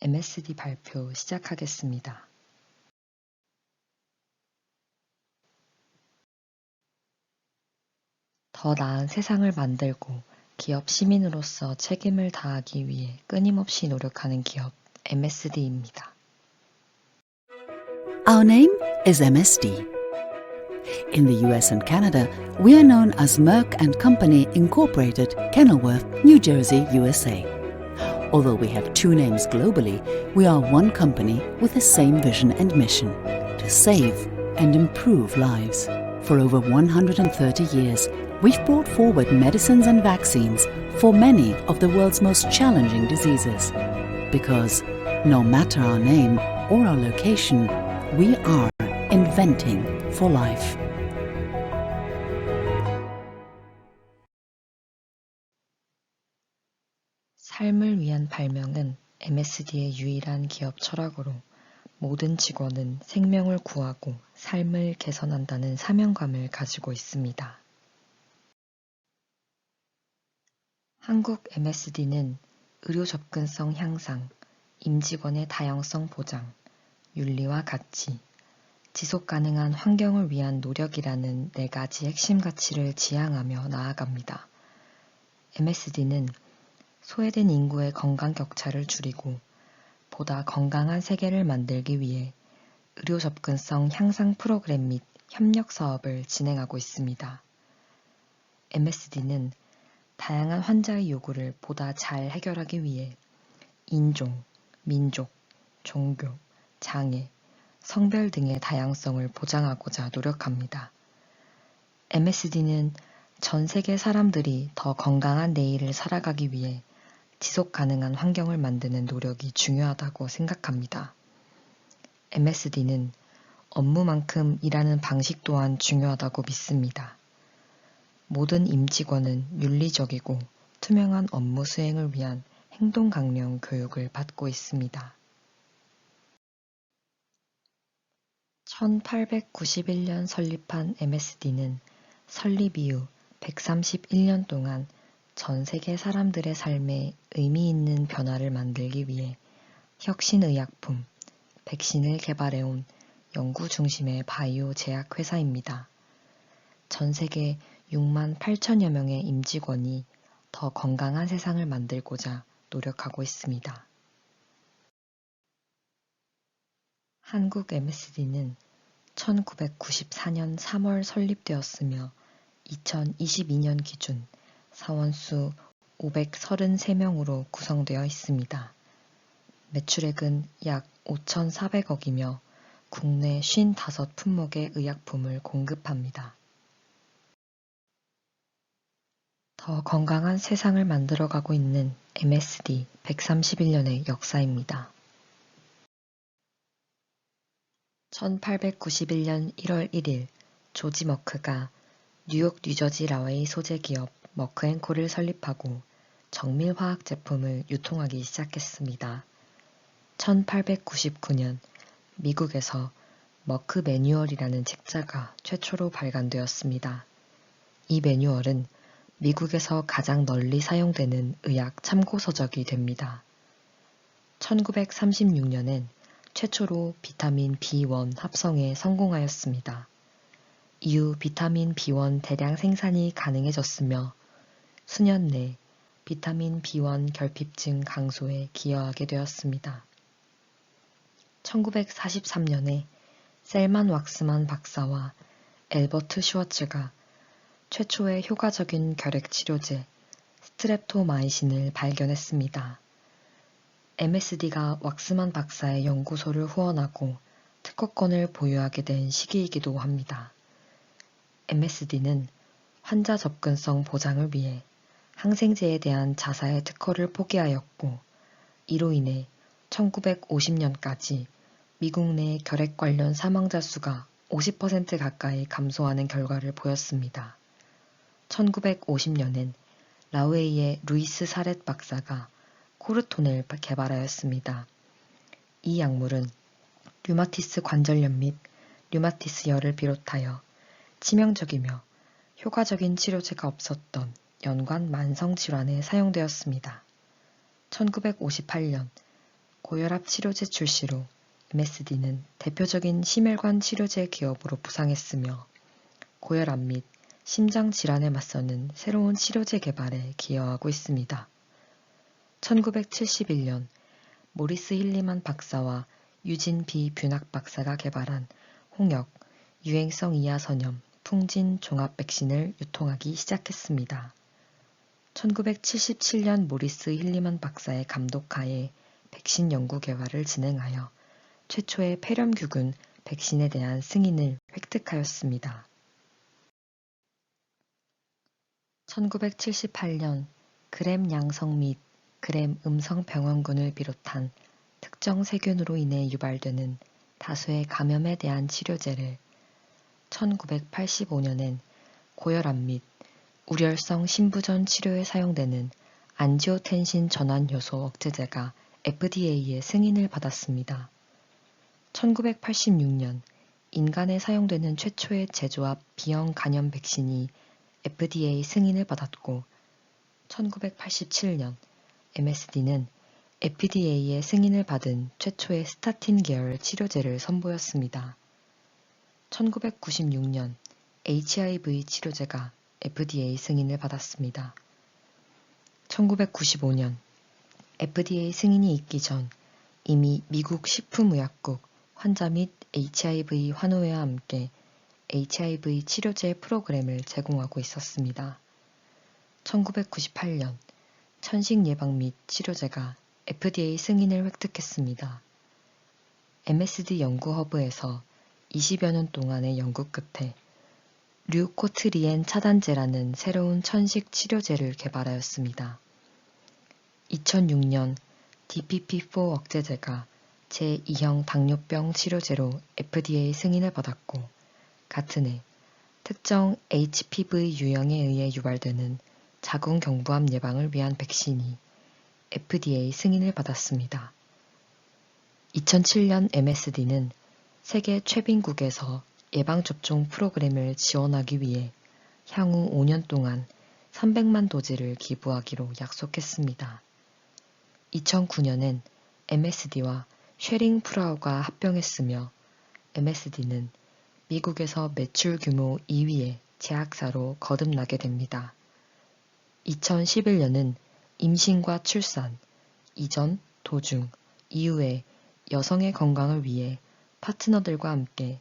MSD 발표 시작하겠습니다. 더 나은 세상을 만들고 기업 시민으로서 책임을 다하기 위해 끊임없이 노력하는 기업 MSD입니다. Our name is MSD. In the US and Canada, we are known as Merck & Company Incorporated, Kenilworth, New Jersey, USA. Although we have two names globally, we are one company with the same vision and mission: to save and improve lives. For over 130 years, we've brought forward medicines and vaccines for many of the world's most challenging diseases. Because no matter our name or our location, we are inventing for life. 삶을 위한 발명은 MSD의 유일한 기업 철학으로 모든 직원은 생명을 구하고 삶을 개선한다는 사명감을 가지고 있습니다. 한국 MSD는 의료 접근성 향상, 임직원의 다양성 보장, 윤리와 가치, 지속 가능한 환경을 위한 노력이라는 4가지 핵심 가치를 지향하며 나아갑니다. MSD는 소외된 인구의 건강 격차를 줄이고 보다 건강한 세계를 만들기 위해 의료 접근성 향상 프로그램 및 협력 사업을 진행하고 있습니다. MSD는 다양한 환자의 요구를 보다 잘 해결하기 위해 인종, 민족, 종교, 장애, 성별 등의 다양성을 보장하고자 노력합니다. MSD는 전 세계 사람들이 더 건강한 내일을 살아가기 위해 지속 가능한 환경을 만드는 노력이 중요하다고 생각합니다. MSD는 업무만큼 일하는 방식 또한 중요하다고 믿습니다. 모든 임직원은 윤리적이고 투명한 업무 수행을 위한 행동 강령 교육을 받고 있습니다. 1891년 설립한 MSD는 설립 이후 131년 동안 전 세계 사람들의 삶에 의미 있는 변화를 만들기 위해 혁신의약품, 백신을 개발해온 연구 중심의 바이오 제약 회사입니다. 전 세계 6만 8천여 명의 임직원이 더 건강한 세상을 만들고자 노력하고 있습니다. 한국 MSD는 1994년 3월 설립되었으며 2022년 기준 사원수 533명으로 구성되어 있습니다. 매출액은 약 5,400억이며 국내 55품목의 의약품을 공급합니다. 더 건강한 세상을 만들어가고 있는 MSD 131년의 역사입니다. 1891년 1월 1일 조지 머크가 뉴욕 뉴저지 라웨이 소재 기업 머크앤코를 설립하고 정밀화학 제품을 유통하기 시작했습니다. 1899년 미국에서 머크 매뉴얼이라는 책자가 최초로 발간되었습니다. 이 매뉴얼은 미국에서 가장 널리 사용되는 의학 참고서적이 됩니다. 1936년엔 최초로 비타민 B1 합성에 성공하였습니다. 이후 비타민 B1 대량 생산이 가능해졌으며 수년 내 비타민 B1 결핍증 강소에 기여하게 되었습니다. 1943년에 셀만 왁스만 박사와 엘버트 슈워츠가 최초의 효과적인 결핵 치료제 스트랩토마이신을 발견했습니다. MSD가 왁스만 박사의 연구소를 후원하고 특허권을 보유하게 된 시기이기도 합니다. MSD는 환자 접근성 보장을 위해 항생제에 대한 자사의 특허를 포기하였고 이로 인해 1950년까지 미국 내 결핵 관련 사망자 수가 50% 가까이 감소하는 결과를 보였습니다. 1950년엔 라웨이의 루이스 사렛 박사가 코르톤을 개발하였습니다. 이 약물은 류마티스 관절염 및 류마티스 열을 비롯하여 치명적이며 효과적인 치료제가 없었던 연관 만성 질환에 사용되었습니다. 1958년 고혈압 치료제 출시로 MSD는 대표적인 심혈관 치료제 기업으로 부상했으며 고혈압 및 심장 질환에 맞서는 새로운 치료제 개발에 기여하고 있습니다. 1971년 모리스 힐리만 박사와 유진 B. 뷰낙 박사가 개발한 홍역, 유행성 이하선염, 풍진 종합 백신을 유통하기 시작했습니다. 1977년 모리스 힐리만 박사의 감독하에 백신 연구 개발을 진행하여 최초의 폐렴규균 백신에 대한 승인을 획득하였습니다. 1978년 그램 양성 및 그램 음성 병원군을 비롯한 특정 세균으로 인해 유발되는 다수의 감염에 대한 치료제를 1985년엔 고혈압 및 우렬성 심부전 치료에 사용되는 안지오텐신 전환 효소 억제제가 FDA의 승인을 받았습니다. 1986년 인간에 사용되는 최초의 제조합 B형 간염 백신이 FDA 승인을 받았고 1987년 MSD는 FDA의 승인을 받은 최초의 스타틴 계열 치료제를 선보였습니다. 1996년 HIV 치료제가 FDA 승인을 받았습니다. 1995년 FDA 승인이 있기 전 이미 미국 식품의약국 환자 및 HIV 환우회와 함께 HIV 치료제 프로그램을 제공하고 있었습니다. 1998년 천식 예방 및 치료제가 FDA 승인을 획득했습니다. MSD 연구허브에서 20여 년 동안의 연구 끝에 류코트리엔 차단제라는 새로운 천식 치료제를 개발하였습니다. 2006년 DPP-4 억제제가 제2형 당뇨병 치료제로 FDA 승인을 받았고 같은 해 특정 HPV 유형에 의해 유발되는 자궁경부암 예방을 위한 백신이 FDA 승인을 받았습니다. 2007년 MSD는 세계 최빈국에서 예방접종 프로그램을 지원하기 위해 향후 5년 동안 300만 도지를 기부하기로 약속했습니다. 2009년엔 MSD와 쉐링프라우가 합병했으며 MSD는 미국에서 매출 규모 2위의 제약사로 거듭나게 됩니다. 2011년은 임신과 출산, 이전, 도중, 이후에 여성의 건강을 위해 파트너들과 함께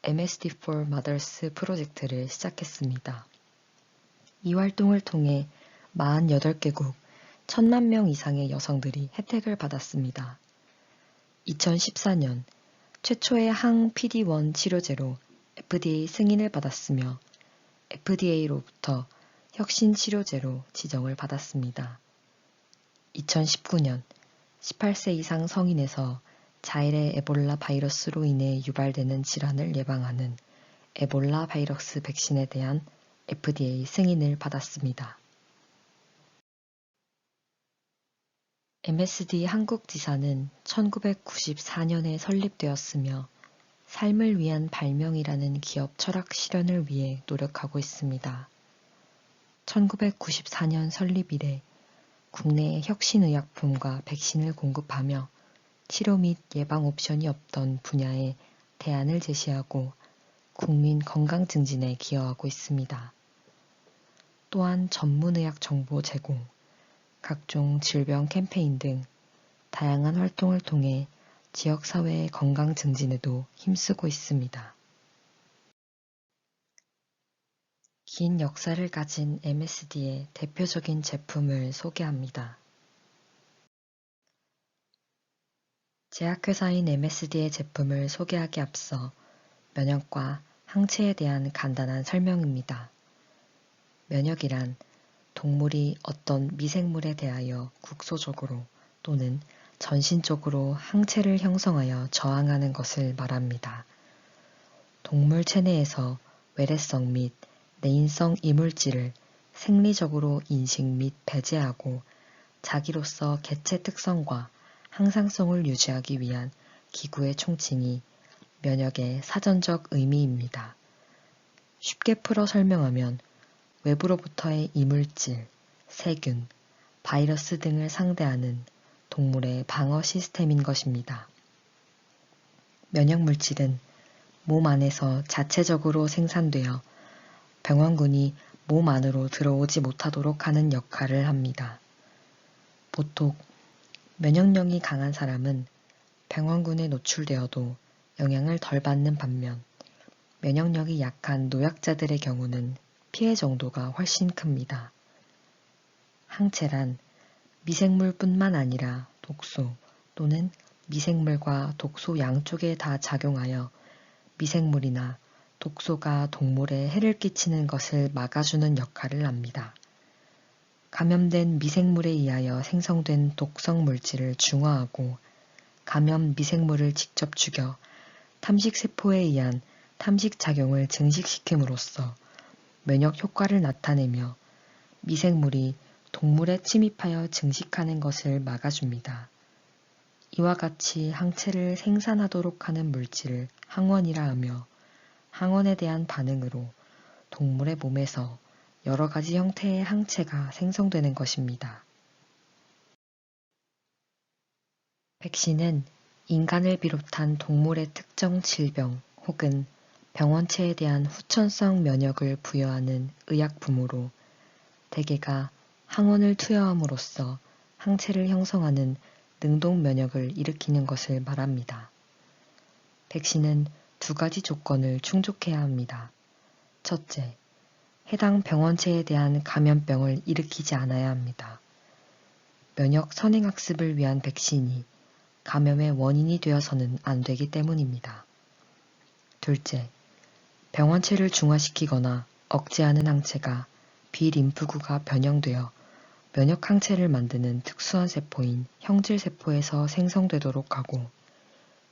MSD for Mothers 프로젝트를 시작했습니다. 이 활동을 통해 48개국 1,000만 명 이상의 여성들이 혜택을 받았습니다. 2014년 최초의 항 PD-1 치료제로 FDA 승인을 받았으며 FDA로부터 혁신 치료제로 지정을 받았습니다. 2019년 18세 이상 성인에서 자일의 에볼라 바이러스로 인해 유발되는 질환을 예방하는 에볼라 바이러스 백신에 대한 FDA 승인을 받았습니다. MSD 한국지사는 1994년에 설립되었으며 삶을 위한 발명이라는 기업 철학 실현을 위해 노력하고 있습니다. 1994년 설립 이래 국내에 혁신의약품과 백신을 공급하며 치료 및 예방 옵션이 없던 분야에 대안을 제시하고 국민 건강 증진에 기여하고 있습니다. 또한 전문의학 정보 제공, 각종 질병 캠페인 등 다양한 활동을 통해 지역사회의 건강 증진에도 힘쓰고 있습니다. 긴 역사를 가진 MSD의 대표적인 제품을 소개합니다. 제약회사인 MSD의 제품을 소개하기 앞서 면역과 항체에 대한 간단한 설명입니다. 면역이란 동물이 어떤 미생물에 대하여 국소적으로 또는 전신적으로 항체를 형성하여 저항하는 것을 말합니다. 동물 체내에서 외래성 및 내인성 이물질을 생리적으로 인식 및 배제하고 자기로서 개체 특성과 항상성을 유지하기 위한 기구의 총칭이 면역의 사전적 의미입니다. 쉽게 풀어 설명하면 외부로부터의 이물질, 세균, 바이러스 등을 상대하는 동물의 방어 시스템인 것입니다. 면역물질은 몸 안에서 자체적으로 생산되어 병원군이 몸 안으로 들어오지 못하도록 하는 역할을 합니다. 보통 면역력이 강한 사람은 병원군에 노출되어도 영향을 덜 받는 반면 면역력이 약한 노약자들의 경우는 피해 정도가 훨씬 큽니다. 항체란 미생물뿐만 아니라 독소 또는 미생물과 독소 양쪽에 다 작용하여 미생물이나 독소가 동물에 해를 끼치는 것을 막아주는 역할을 합니다. 감염된 미생물에 의하여 생성된 독성 물질을 중화하고 감염 미생물을 직접 죽여 탐식세포에 의한 탐식작용을 증식시킴으로써 면역 효과를 나타내며 미생물이 동물에 침입하여 증식하는 것을 막아줍니다. 이와 같이 항체를 생산하도록 하는 물질을 항원이라 하며 항원에 대한 반응으로 동물의 몸에서 여러 가지 형태의 항체가 생성되는 것입니다. 백신은 인간을 비롯한 동물의 특정 질병 혹은 병원체에 대한 후천성 면역을 부여하는 의약품으로 대개가 항원을 투여함으로써 항체를 형성하는 능동 면역을 일으키는 것을 말합니다. 백신은 두 가지 조건을 충족해야 합니다. 첫째, 해당 병원체에 대한 감염병을 일으키지 않아야 합니다. 면역 선행학습을 위한 백신이 감염의 원인이 되어서는 안 되기 때문입니다. 둘째, 병원체를 중화시키거나 억제하는 항체가 비림프구가 변형되어 면역항체를 만드는 특수한 세포인 형질세포에서 생성되도록 하고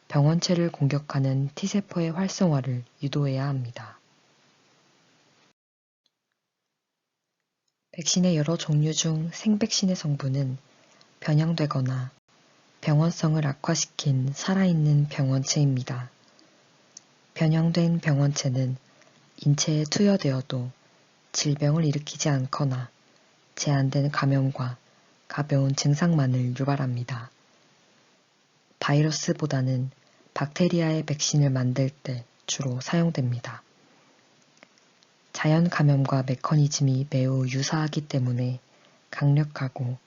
병원체를 공격하는 T세포의 활성화를 유도해야 합니다. 백신의 여러 종류 중 생백신의 성분은 변형되거나 병원성을 악화시킨 살아있는 병원체입니다. 변형된 병원체는 인체에 투여되어도 질병을 일으키지 않거나 제한된 감염과 가벼운 증상만을 유발합니다. 바이러스보다는 박테리아의 백신을 만들 때 주로 사용됩니다. 자연 감염과 메커니즘이 매우 유사하기 때문에 강력하고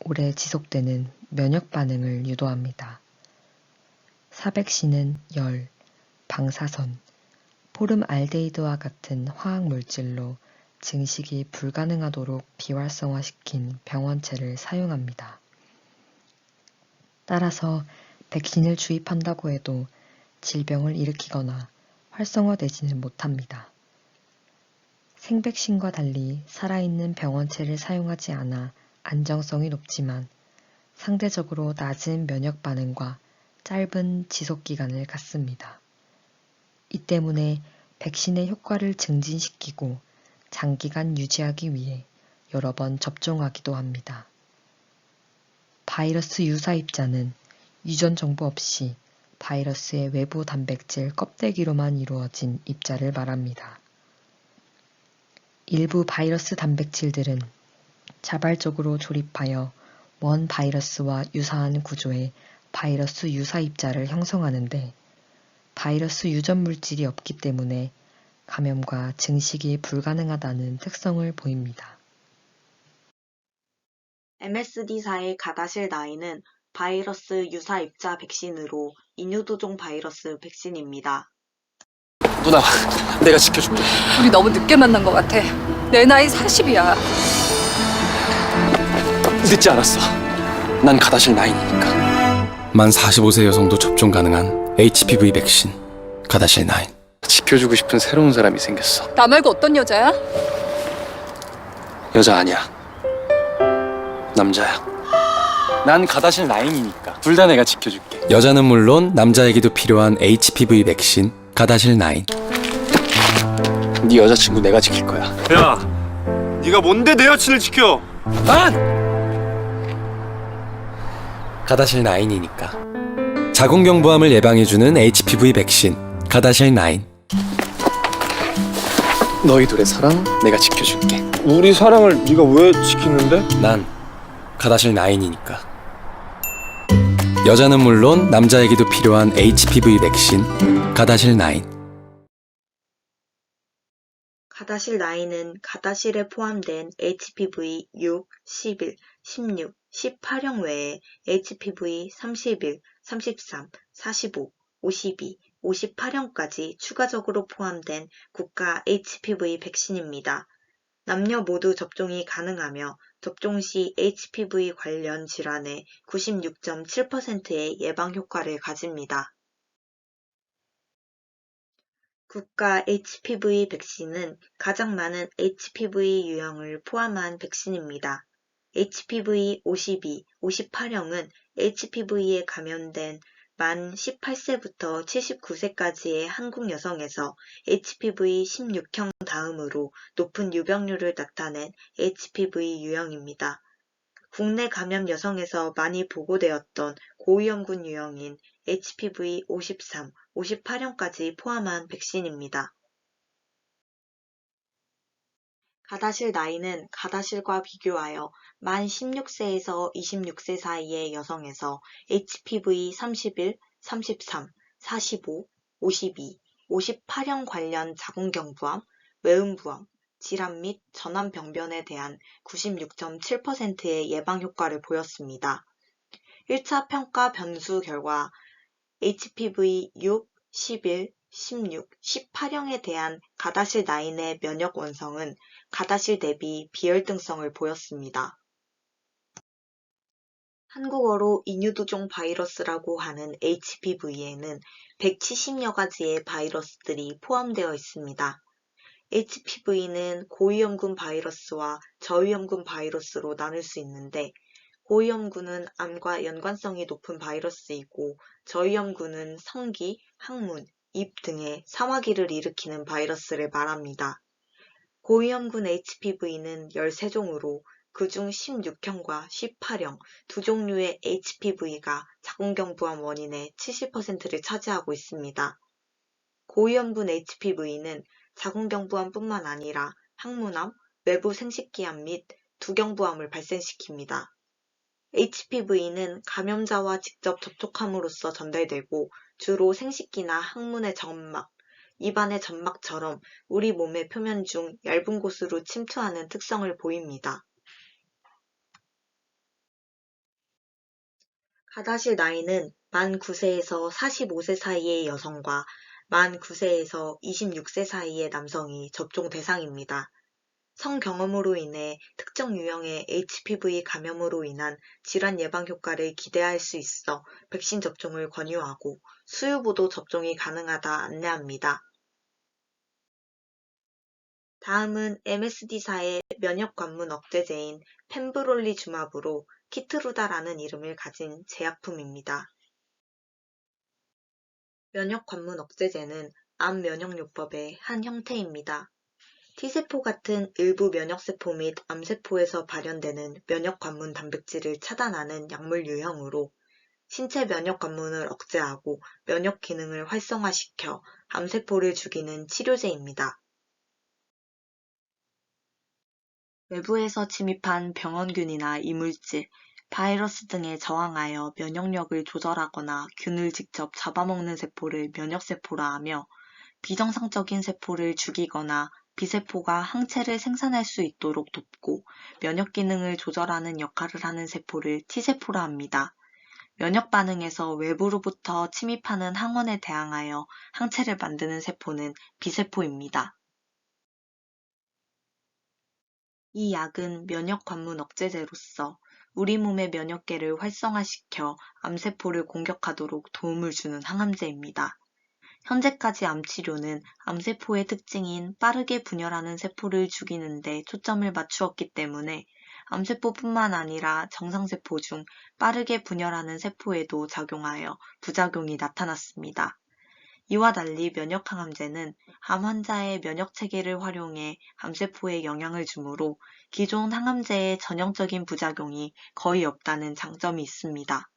오래 지속되는 면역 반응을 유도합니다. 사백신은 열, 방사선, 포름알데히드와 같은 화학 물질로 증식이 불가능하도록 비활성화시킨 병원체를 사용합니다. 따라서 백신을 주입한다고 해도 질병을 일으키거나 활성화되지는 못합니다. 생백신과 달리 살아있는 병원체를 사용하지 않아 안정성이 높지만 상대적으로 낮은 면역 반응과 짧은 지속기간을 갖습니다. 이 때문에 백신의 효과를 증진시키고 장기간 유지하기 위해 여러 번 접종하기도 합니다. 바이러스 유사입자는 유전 정보 없이 바이러스의 외부 단백질 껍데기로만 이루어진 입자를 말합니다. 일부 바이러스 단백질들은 자발적으로 조립하여 원 바이러스와 유사한 구조의 바이러스 유사입자를 형성하는데 바이러스 유전 물질이 없기 때문에 감염과 증식이 불가능하다는 특성을 보입니다. MSD4의 가다실9은 바이러스 유사입자 백신으로 인유두종 바이러스 백신입니다. 누나, 내가 지켜줄게. 우리 너무 늦게 만난 것 같아. 내 나이 40이야. 늦지 않았어. 난 가다실 9이니까. 만 45세 여성도 접종 가능한 HPV 백신 가다실 9. 지켜주고 싶은 새로운 사람이 생겼어. 나 말고 어떤 여자야? 여자 아니야. 남자야. 난 가다실 9이니까 둘 다 내가 지켜줄게. 여자는 물론 남자에게도 필요한 HPV 백신 가다실 9. 네 여자친구 내가 지킬 거야. 야, 네가 뭔데 내 여친을 지켜? 가다실 9이니까. 자궁경부암을 예방해주는 HPV 백신 가다실 9. 너희 둘의 사랑 내가 지켜줄게. 우리 사랑을 네가 왜 지키는데? 난 가다실 9이니까. 여자는 물론 남자에게도 필요한 HPV 백신 가다실 9. 가다실 9은 가다실에 포함된 HPV 6, 11, 16, 18형 외에 HPV 31, 33, 45, 52, 58형까지 추가적으로 포함된 국가 HPV 백신입니다. 남녀 모두 접종이 가능하며 접종 시 HPV 관련 질환의 96.7%의 예방 효과를 가집니다. 국가 HPV 백신은 가장 많은 HPV 유형을 포함한 백신입니다. HPV 52, 58형은 HPV에 감염된 만 18세부터 79세까지의 한국 여성에서 HPV 16형 다음으로 높은 유병률을 나타낸 HPV 유형입니다. 국내 감염 여성에서 많이 보고되었던 고위험군 유형인 HPV 53, 58형까지 포함한 백신입니다. 가다실 9은 가다실과 비교하여 만 16세에서 26세 사이의 여성에서 HPV 31, 33, 45, 52, 58형 관련 자궁경부암, 외음부암, 질환 및 전암병변에 대한 96.7%의 예방 효과를 보였습니다. 1차 평가 변수 결과 HPV 6, 11, 16, 18형에 대한 가다실 9의 면역 원성은 가다실 대비 비열등성을 보였습니다. 한국어로 인유두종 바이러스라고 하는 HPV에는 170여 가지의 바이러스들이 포함되어 있습니다. HPV는 고위험군 바이러스와 저위험군 바이러스로 나눌 수 있는데 고위험군은 암과 연관성이 높은 바이러스이고 저위험군은 성기, 항문, 입 등의 사마귀를 일으키는 바이러스를 말합니다. 고위험군 HPV는 13종으로 그중 16형과 18형 두 종류의 HPV가 자궁경부암 원인의 70%를 차지하고 있습니다. 고위험군 HPV는 자궁경부암뿐만 아니라 항문암, 외부 생식기암 및 두경부암을 발생시킵니다. HPV는 감염자와 직접 접촉함으로써 전달되고 주로 생식기나 항문의 점막, 입안의 점막처럼 우리 몸의 표면 중 얇은 곳으로 침투하는 특성을 보입니다. 가다실 9은 만 9세에서 45세 사이의 여성과 만 9세에서 26세 사이의 남성이 접종 대상입니다. 성경험으로 인해 특정 유형의 HPV 감염으로 인한 질환 예방 효과를 기대할 수 있어 백신 접종을 권유하고 수유보도 접종이 가능하다 안내합니다. 다음은 MSD사의 면역관문 억제제인 펜브롤리주마브로 키트루다라는 이름을 가진 제약품입니다. 면역관문 억제제는 암 면역요법의 한 형태입니다. T세포 같은 일부 면역세포 및 암세포에서 발현되는 면역관문 단백질을 차단하는 약물 유형으로 신체 면역관문을 억제하고 면역 기능을 활성화시켜 암세포를 죽이는 치료제입니다. 외부에서 침입한 병원균이나 이물질, 바이러스 등에 저항하여 면역력을 조절하거나 균을 직접 잡아먹는 세포를 면역세포라 하며 비정상적인 세포를 죽이거나 비세포가 항체를 생산할 수 있도록 돕고 면역 기능을 조절하는 역할을 하는 세포를 T세포라 합니다. 면역 반응에서 외부로부터 침입하는 항원에 대항하여 항체를 만드는 세포는 B세포입니다. 이 약은 면역관문 억제제로서 우리 몸의 면역계를 활성화시켜 암세포를 공격하도록 도움을 주는 항암제입니다. 현재까지 암치료는 암세포의 특징인 빠르게 분열하는 세포를 죽이는 데 초점을 맞추었기 때문에 암세포뿐만 아니라 정상세포 중 빠르게 분열하는 세포에도 작용하여 부작용이 나타났습니다. 이와 달리 면역항암제는 암 환자의 면역체계를 활용해 암세포에 영향을 주므로 기존 항암제의 전형적인 부작용이 거의 없다는 장점이 있습니다.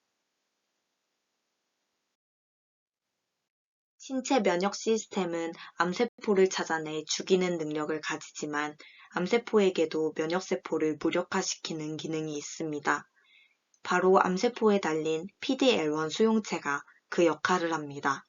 신체 면역 시스템은 암세포를 찾아내 죽이는 능력을 가지지만 암세포에게도 면역세포를 무력화시키는 기능이 있습니다. 바로 암세포에 달린 PD-L1 수용체가 그 역할을 합니다.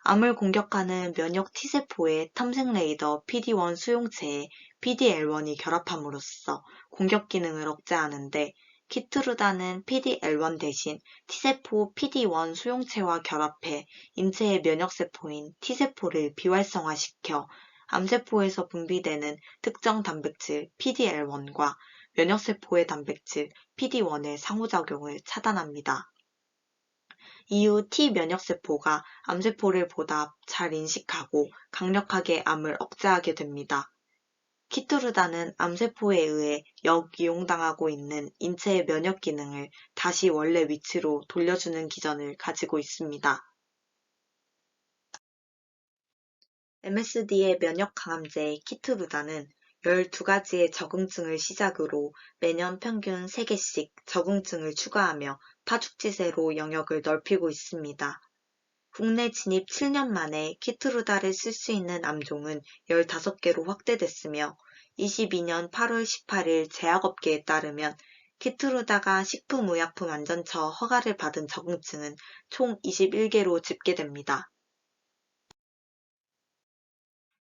암을 공격하는 면역 T세포의 탐색 레이더 PD-1 수용체에 PD-L1이 결합함으로써 공격 기능을 억제하는데 키트루다는 PD-L1 대신 T세포 PD-1 수용체와 결합해 인체의 면역세포인 T세포를 비활성화시켜 암세포에서 분비되는 특정 단백질 PD-L1과 면역세포의 단백질 PD-1의 상호작용을 차단합니다. 이후 T 면역세포가 암세포를 보다 잘 인식하고 강력하게 암을 억제하게 됩니다. 키트루다는 암세포에 의해 역이용당하고 있는 인체의 면역 기능을 다시 원래 위치로 돌려주는 기전을 가지고 있습니다. MSD의 면역 강함제 키트루다는 12가지의 적응증을 시작으로 매년 평균 3개씩 적응증을 추가하며 파죽지세로 영역을 넓히고 있습니다. 국내 진입 7년 만에 키트루다를 쓸 수 있는 암종은 15개로 확대됐으며 22년 8월 18일 제약업계에 따르면 키트루다가 식품의약품안전처 허가를 받은 적응증은 총 21개로 집계됩니다.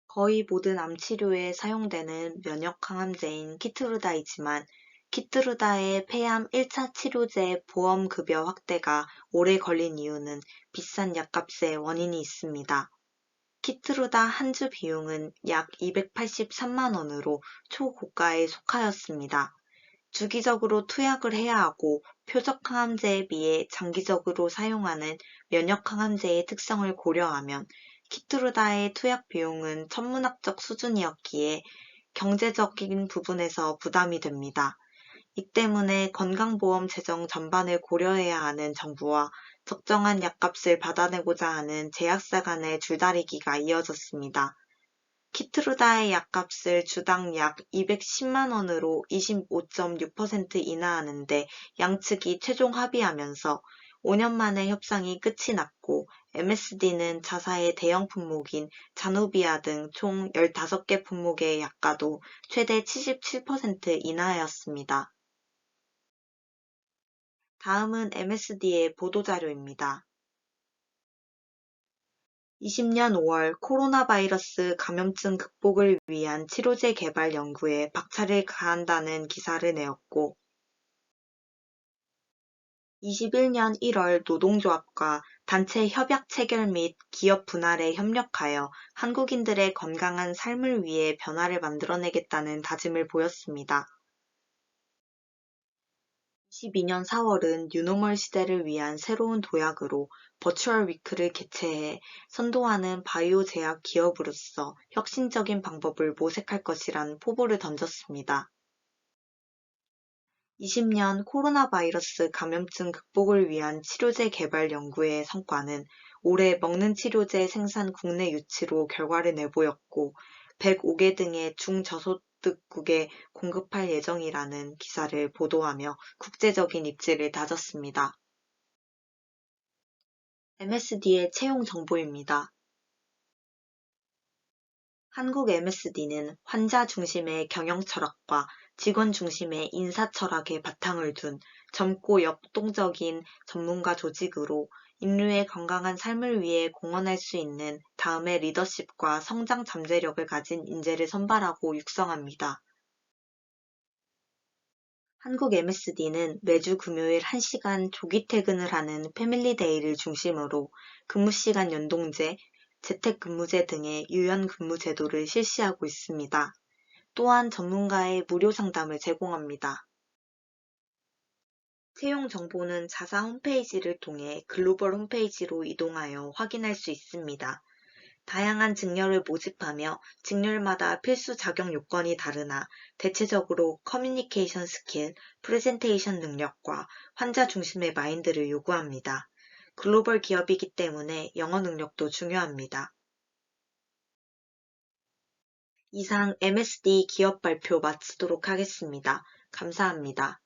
거의 모든 암 치료에 사용되는 면역 항암제인 키트루다이지만 키트루다의 폐암 1차 치료제 보험급여 확대가 오래 걸린 이유는 비싼 약값의 원인이 있습니다. 키트루다 한 주 비용은 약 283만 원으로 초고가에 속하였습니다. 주기적으로 투약을 해야 하고 표적 항암제에 비해 장기적으로 사용하는 면역 항암제의 특성을 고려하면 키트루다의 투약 비용은 천문학적 수준이었기에 경제적인 부분에서 부담이 됩니다. 이 때문에 건강보험 재정 전반을 고려해야 하는 정부와 적정한 약값을 받아내고자 하는 제약사 간의 줄다리기가 이어졌습니다. 키트루다의 약값을 주당 약 210만 원으로 25.6% 인하하는데 양측이 최종 합의하면서 5년 만에 협상이 끝이 났고 MSD는 자사의 대형 품목인 자누비아 등 총 15개 품목의 약가도 최대 77% 인하하였습니다. 다음은 MSD의 보도자료입니다. 20년 5월 코로나 바이러스 감염증 극복을 위한 치료제 개발 연구에 박차를 가한다는 기사를 내었고 21년 1월 노동조합과 단체 협약 체결 및 기업 분할에 협력하여 한국인들의 건강한 삶을 위해 변화를 만들어내겠다는 다짐을 보였습니다. 22년 4월은 뉴노멀 시대를 위한 새로운 도약으로 버추얼 위크를 개최해 선도하는 바이오 제약 기업으로서 혁신적인 방법을 모색할 것이란 포부를 던졌습니다. 20년 코로나 바이러스 감염증 극복을 위한 치료제 개발 연구의 성과는 올해 먹는 치료제 생산 국내 유치로 결과를 내보였고 105개 등의 중저소득국에 공급할 예정이라는 기사를 보도하며 국제적인 입지를 다졌습니다. MSD의 채용 정보입니다. 한국 MSD는 환자 중심의 경영 철학과 직원 중심의 인사 철학에 바탕을 둔 젊고 역동적인 전문가 조직으로 인류의 건강한 삶을 위해 공헌할 수 있는 다음의 리더십과 성장 잠재력을 가진 인재를 선발하고 육성합니다. 한국 MSD는 매주 금요일 1시간 조기 퇴근을 하는 패밀리데이를 중심으로 근무시간 연동제, 재택근무제 등의 유연근무 제도를 실시하고 있습니다. 또한 전문가의 무료 상담을 제공합니다. 채용 정보는 자사 홈페이지를 통해 글로벌 홈페이지로 이동하여 확인할 수 있습니다. 다양한 직렬을 모집하며 직렬마다 필수 자격 요건이 다르나 대체적으로 커뮤니케이션 스킬, 프레젠테이션 능력과 환자 중심의 마인드를 요구합니다. 글로벌 기업이기 때문에 영어 능력도 중요합니다. 이상 MSD 기업 발표 마치도록 하겠습니다. 감사합니다.